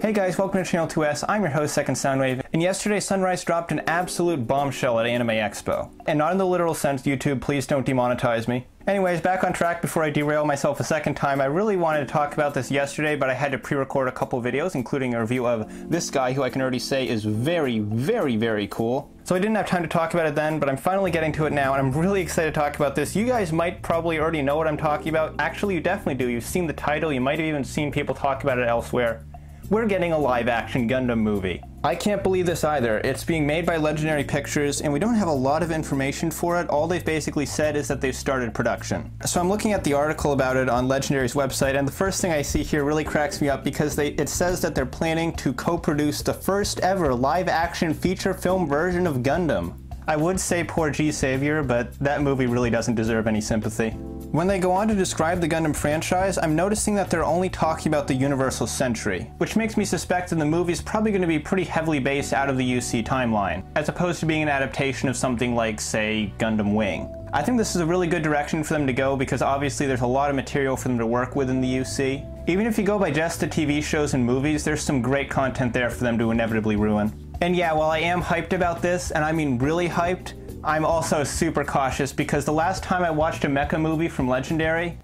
Hey guys, welcome to Channel 2S. I'm your host, Second Soundwave, and yesterday Sunrise dropped an absolute bombshell at Anime Expo. And not in the literal sense, YouTube, please don't demonetize me. Anyways, back on track before I derail myself a second time. I really wanted to talk about this yesterday, but I had to pre-record a couple videos, including a review of this guy, who I can already say is very cool. So I didn't have time to talk about it then, but I'm finally getting to it now, and I'm really excited to talk about this. You guys might probably already know what I'm talking about. Actually, you definitely do. You've seen the title. You might have even seen people talk about it elsewhere. We're getting a live-action Gundam movie. I can't believe this either. It's being made by Legendary Pictures, and we don't have a lot of information for it. All they've basically said is that they've started production. So I'm looking at the article about it on Legendary's website, and the first thing I see here really cracks me up because it says that they're planning to co-produce the first ever live-action feature film version of Gundam. I would say poor G-Savior, but that movie really doesn't deserve any sympathy. When they go on to describe the Gundam franchise, I'm noticing that they're only talking about the Universal Century, which makes me suspect that the movie's probably going to be pretty heavily based out of the UC timeline, as opposed to being an adaptation of something like, say, Gundam Wing. I think this is a really good direction for them to go because obviously there's a lot of material for them to work with in the UC. Even if you go by just the TV shows and movies, there's some great content there for them to inevitably ruin. And yeah, while I am hyped about this, and I mean really hyped, I'm also super cautious because the last time I watched a mecha movie from Legendary,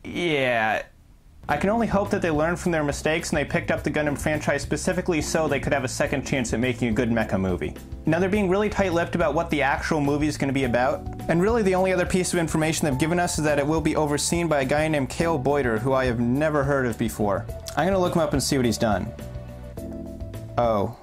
yeah, I can only hope that they learned from their mistakes and they picked up the Gundam franchise specifically so they could have a second chance at making a good mecha movie. Now they're being really tight-lipped about what the actual movie is going to be about, and really the only other piece of information they've given us is that it will be overseen by a guy named Cale Boyder, who I have never heard of before. I'm going to look him up and see what he's done. Oh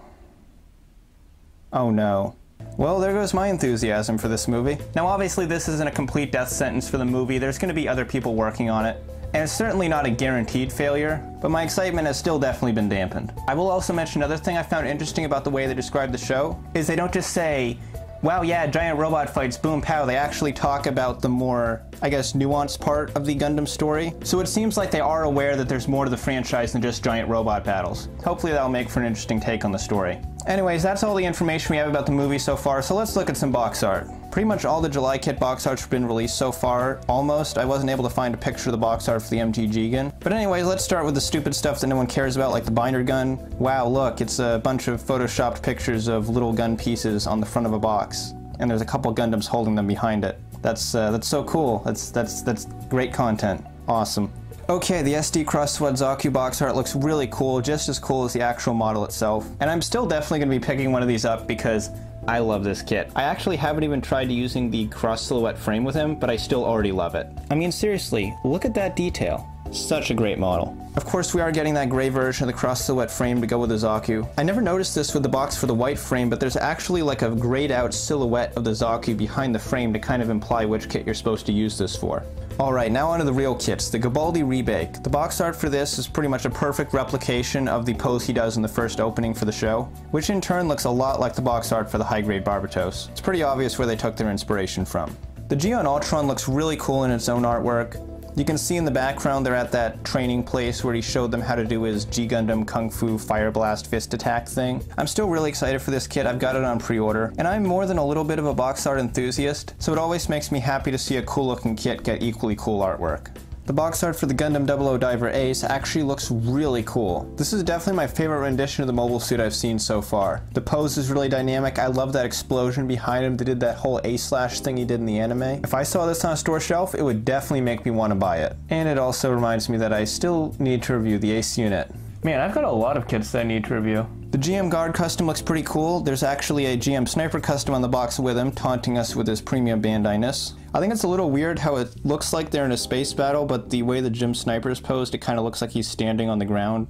no. Well, there goes my enthusiasm for this movie. Now obviously this isn't a complete death sentence for the movie, there's going to be other people working on it, and it's certainly not a guaranteed failure, but my excitement has still definitely been dampened. I will also mention another thing I found interesting about the way they describe the show, is they don't just say, wow, yeah, giant robot fights, boom, pow. They actually talk about the more, I guess, nuanced part of the Gundam story. So it seems like they are aware that there's more to the franchise than just giant robot battles. Hopefully that'll make for an interesting take on the story. Anyways, that's all the information we have about the movie so far, so let's look at some box art. Pretty much all the July kit box arts have been released so far, almost. I wasn't able to find a picture of the box art for the MTG gun. But anyways, let's start with the stupid stuff that no one cares about, like the binder gun. Wow, look, it's a bunch of photoshopped pictures of little gun pieces on the front of a box. And there's a couple Gundams holding them behind it. That's so cool. That's great content. Awesome. Okay, the SD Cross-Sweat Zaku box art looks really cool, just as cool as the actual model itself. And I'm still definitely going to be picking one of these up because I love this kit. I actually haven't even tried using the cross-silhouette frame with him, but I still already love it. I mean, seriously, look at that detail. Such a great model. Of course, we are getting that gray version of the cross-silhouette frame to go with the Zaku. I never noticed this with the box for the white frame, but there's actually like a grayed out silhouette of the Zaku behind the frame to kind of imply which kit you're supposed to use this for. Alright, now onto the real kits, the Garibaldi Rebake. The box art for this is pretty much a perfect replication of the pose he does in the first opening for the show, which in turn looks a lot like the box art for the high-grade Barbatos. It's pretty obvious where they took their inspiration from. The Geon Ultron looks really cool in its own artwork. You can see in the background they're at that training place where he showed them how to do his G-Gundam Kung Fu Fire Blast Fist Attack thing. I'm still really excited for this kit. I've got it on pre-order, and I'm more than a little bit of a box art enthusiast, so it always makes me happy to see a cool looking kit get equally cool artwork. The box art for the Gundam 00 Diver Ace actually looks really cool. This is definitely my favorite rendition of the mobile suit I've seen so far. The pose is really dynamic. I love that explosion behind him that did that whole A-slash thing he did in the anime. If I saw this on a store shelf, it would definitely make me want to buy it. And it also reminds me that I still need to review the Ace unit. Man, I've got a lot of kits that I need to review. The GM Guard custom looks pretty cool. There's actually a GM Sniper custom on the box with him, taunting us with his premium Bandai-ness. I think it's a little weird how it looks like they're in a space battle, but the way the GM Sniper is posed, it kind of looks like he's standing on the ground.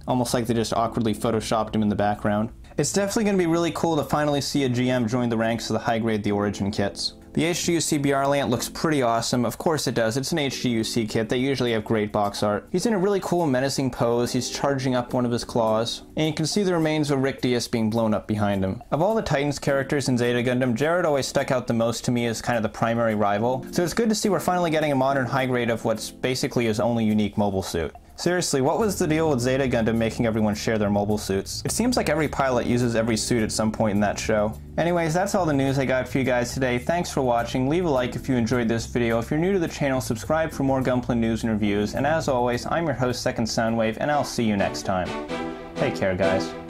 Almost like they just awkwardly photoshopped him in the background. It's definitely going to be really cool to finally see a GM join the ranks of the high-grade The Origin kits. The HGUC BR-Lant looks pretty awesome. Of course it does. It's an HGUC kit. They usually have great box art. He's in a really cool menacing pose. He's charging up one of his claws. And you can see the remains of Rick Diaz being blown up behind him. Of all the Titans characters in Zeta Gundam, Jared always stuck out the most to me as kind of the primary rival. So it's good to see we're finally getting a modern high grade of what's basically his only unique mobile suit. Seriously, what was the deal with Zeta Gundam making everyone share their mobile suits? It seems like every pilot uses every suit at some point in that show. Anyways, that's all the news I got for you guys today. Thanks for watching. Leave a like if you enjoyed this video. If you're new to the channel, subscribe for more Gunpla news and reviews. And as always, I'm your host, Second Soundwave, and I'll see you next time. Take care, guys.